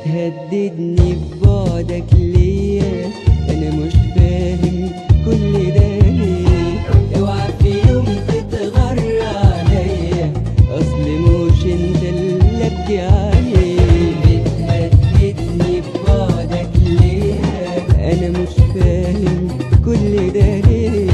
بتهددني ببعدك ليا، انا مش فاهم كل ده ليه. اوعى في يوم تتغر عليا، اصل مش انت اللي ابكي عليه. بتهددني ببعدك ليا، انا مش فاهم كل ده ليه.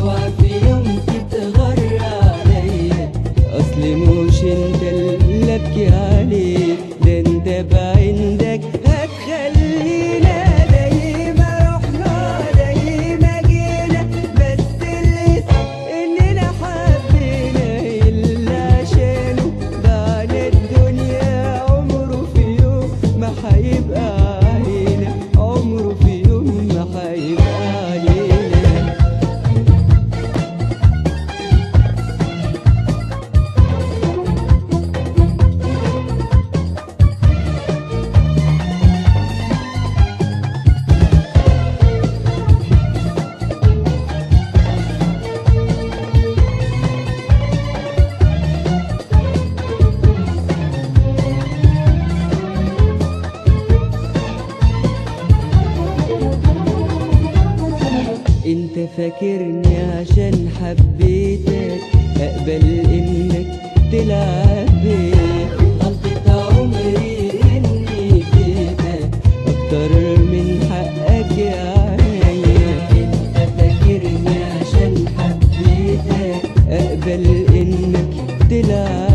اوعى في يوم تتغر عليا، اصل مش انت اللي ابكي عليه. ده انت بعندك هتخلينا زي ما رحنا زي ما جينا، بس اللي صح اننا حبينا اللي عشانه بعنا الدنيا. عمره في يوم ما هيبقى علينا، عمره في يوم ما هيبقى علينا. انت فاكرني عشان حبيتك اقبل انك تلعب بيا؟ غلطة عمري اني اديتك اكتر من حقك يا عينيا. انت فاكرني عشان حبيتك اقبل انك تلعب